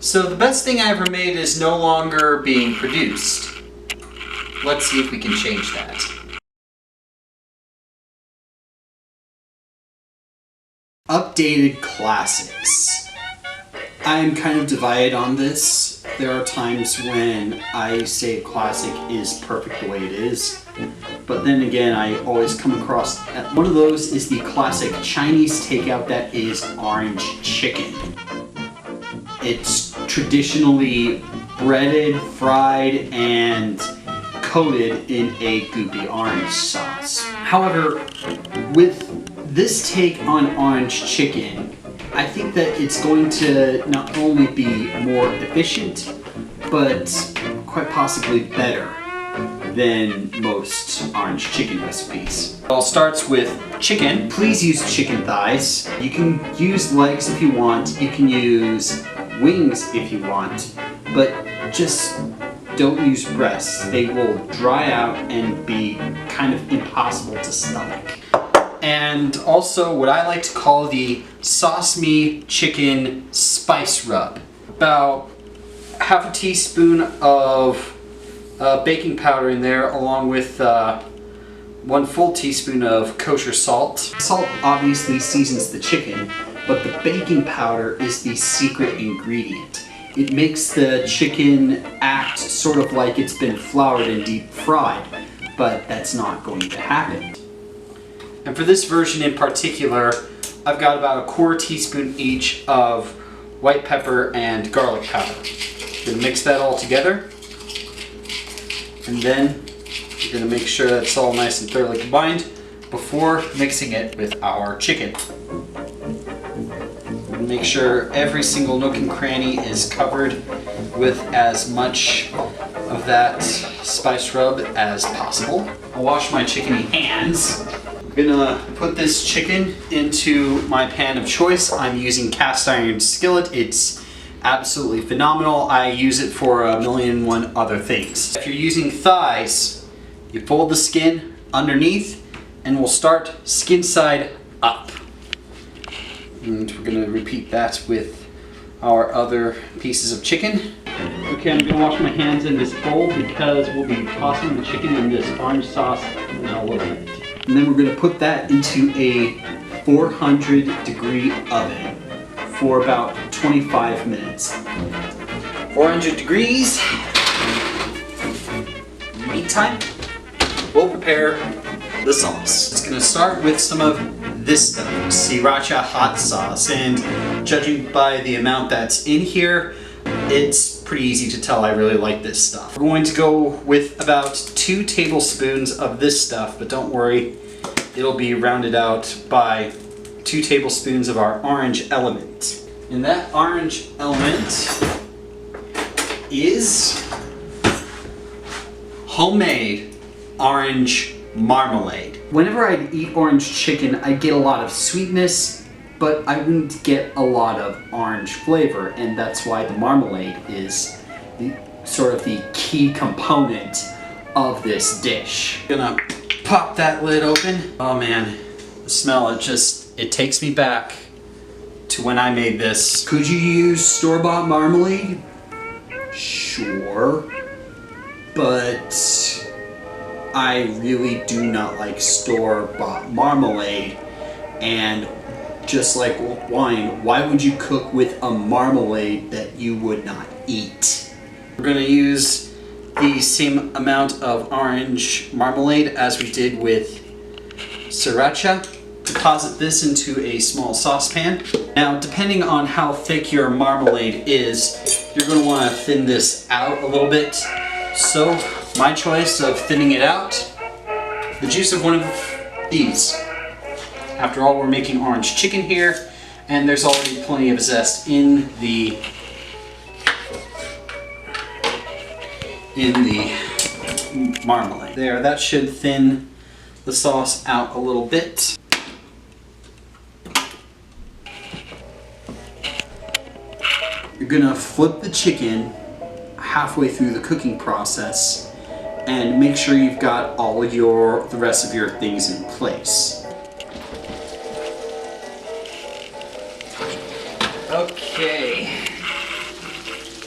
So the best thing I ever made is no longer being produced. Let's see if we can change that. Updated classics. I'm kind of divided on this. There are times when I say a classic is perfect the way it is, but then again I always come across one of those is the classic Chinese takeout that is orange chicken. It's traditionally breaded, fried, and coated in a goopy orange sauce. However, with this take on orange chicken, I think that it's going to not only be more efficient, but quite possibly better than most orange chicken recipes. It all starts with chicken. Please use chicken thighs. You can use legs if you want. You can use wings if you want, but just don't use breasts. They will dry out and be kind of impossible to stomach. And also what I like to call the Sesame chicken spice rub. About half a teaspoon of baking powder in there, along with 1 full teaspoon of kosher salt. Salt obviously seasons the chicken, but the baking powder is the secret ingredient. It makes the chicken act sort of like it's been floured and deep fried, but that's not going to happen. And for this version in particular, I've got about 1/4 teaspoon each of white pepper and garlic powder. I'm going to mix that all together, and then you're going to make sure that it's all nice and thoroughly combined before mixing it with our chicken. And make sure every single nook and cranny is covered with as much of that spice rub as possible. I'll wash my chickeny hands. I'm gonna put this chicken into my pan of choice. I'm using cast iron skillet. It's absolutely phenomenal. I use it for 1,000,001 other things. If you're using thighs, you fold the skin underneath and we'll start skin side up. And we're gonna repeat that with our other pieces of chicken. Okay, I'm gonna wash my hands in this bowl because we'll be tossing the chicken in this orange sauce in a little bit. And then we're going to put that into a 400-degree oven for about 25 minutes. 400 degrees. Meantime, we'll prepare the sauce. It's going to start with some of this stuff, Sriacha Hot Sauce, and judging by the amount that's in here, it's pretty easy to tell I really like this stuff. We're going to go with about 2 tablespoons of this stuff, but don't worry, it'll be rounded out by 2 tablespoons of our orange element. And that orange element is homemade orange marmalade. Whenever I eat orange chicken, I get a lot of sweetness, but I wouldn't get a lot of orange flavor, and that's why the marmalade is sort of the key component of this dish. Gonna pop that lid open. Oh man, the smell, it takes me back to when I made this. Could you use store-bought marmalade? Sure, but I really do not like store-bought marmalade, and just like wine, why would you cook with a marmalade that you would not eat? We're going to use the same amount of orange marmalade as we did with Sriracha. Deposit this into a small saucepan. Now, depending on how thick your marmalade is, you're going to want to thin this out a little bit. So, my choice of thinning it out, the juice of one of these. After all, we're making orange chicken here, and there's already plenty of zest in the marmalade. There, that should thin the sauce out a little bit. You're gonna flip the chicken halfway through the cooking process and make sure you've got all of the rest of your things in place. Okay.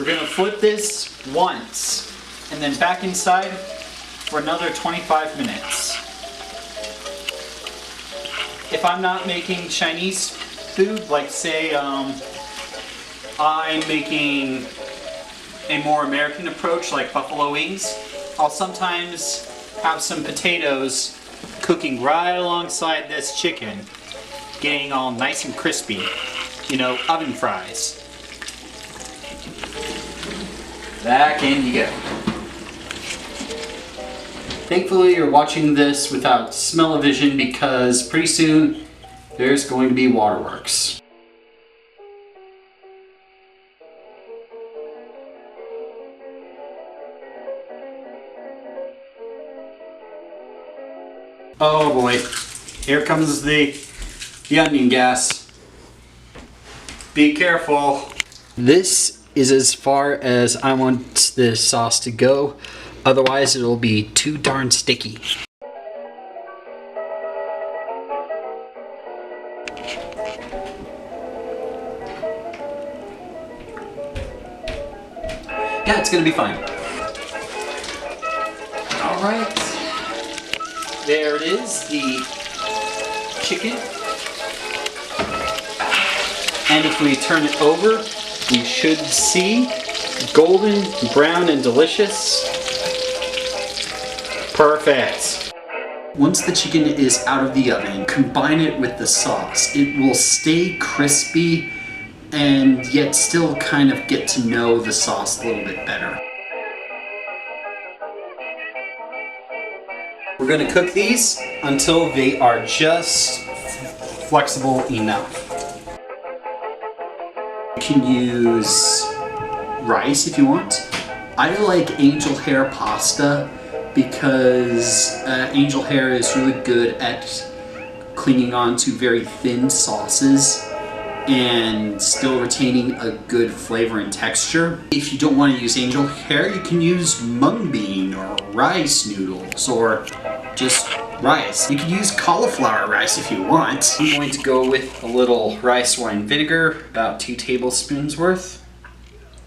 We're gonna flip this once and then back inside for another 25 minutes. If I'm not making Chinese food, like say I'm making a more American approach like buffalo wings, I'll sometimes have some potatoes cooking right alongside this chicken, getting all nice and crispy, you know, oven fries. Back in you go. Thankfully you're watching this without smell-o-vision because pretty soon there's going to be waterworks. Oh boy, here comes the onion gas. Be careful. This is as far as I want this sauce to go, otherwise it'll be too darn sticky. Yeah, it's gonna be fine. Alright. There it is, the chicken. And if we turn it over, we should see golden, brown, and delicious. Perfect. Once the chicken is out of the oven, combine it with the sauce. It will stay crispy and yet still kind of get to know the sauce a little bit better. We're going to cook these until they are just flexible enough. You can use rice if you want. I like angel hair pasta because angel hair is really good at clinging on to very thin sauces and still retaining a good flavor and texture. If you don't want to use angel hair, you can use mung bean or rice noodles or just rice. You can use cauliflower rice if you want. I'm going to go with a little rice wine vinegar, about 2 tablespoons worth,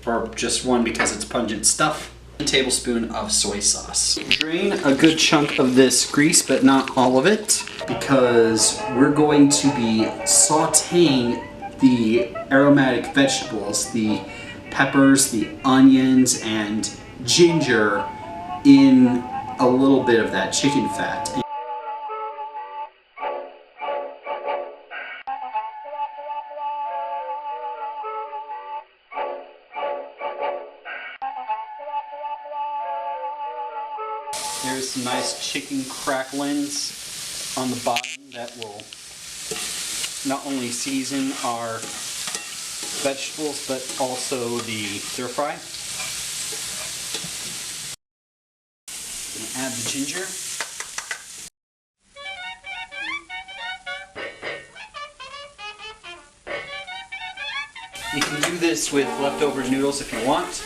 or just 1 because it's pungent stuff. A tablespoon of soy sauce. Drain a good chunk of this grease, but not all of it, because we're going to be sauteing the aromatic vegetables, the peppers, the onions, and ginger in a little bit of that chicken fat. There's some nice chicken cracklings on the bottom that will not only season our vegetables but also the stir fry. Add the ginger. You can do this with leftover noodles if you want.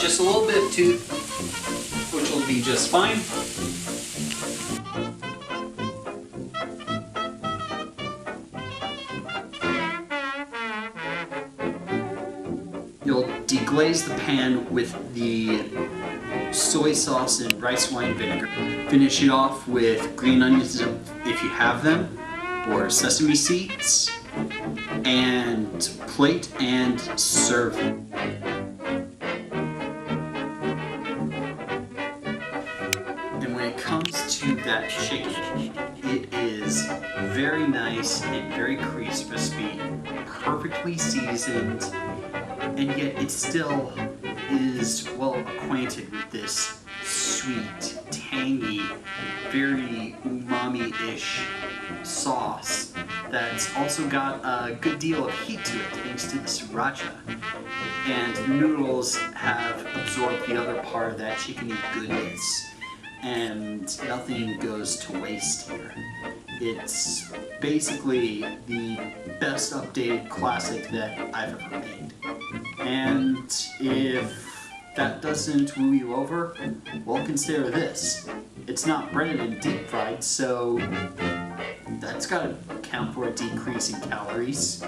Just a little bit of tooth, which will be just fine. You'll deglaze the pan with the soy sauce and rice wine vinegar. Finish it off with green onions if you have them, or sesame seeds, and plate and serve. And when it comes to that chicken, it is very nice and very crispy, perfectly seasoned, and yet it still is well acquainted with this sweet, tangy, very umami-ish sauce that's also got a good deal of heat to it thanks to the Sriacha. And the noodles have absorbed the other part of that chickeny goodness, and nothing goes to waste here. It's basically the best updated classic that I've ever made. And if that doesn't woo you over, well, consider this. It's not breaded and deep fried, so that's gotta account for a decrease in calories.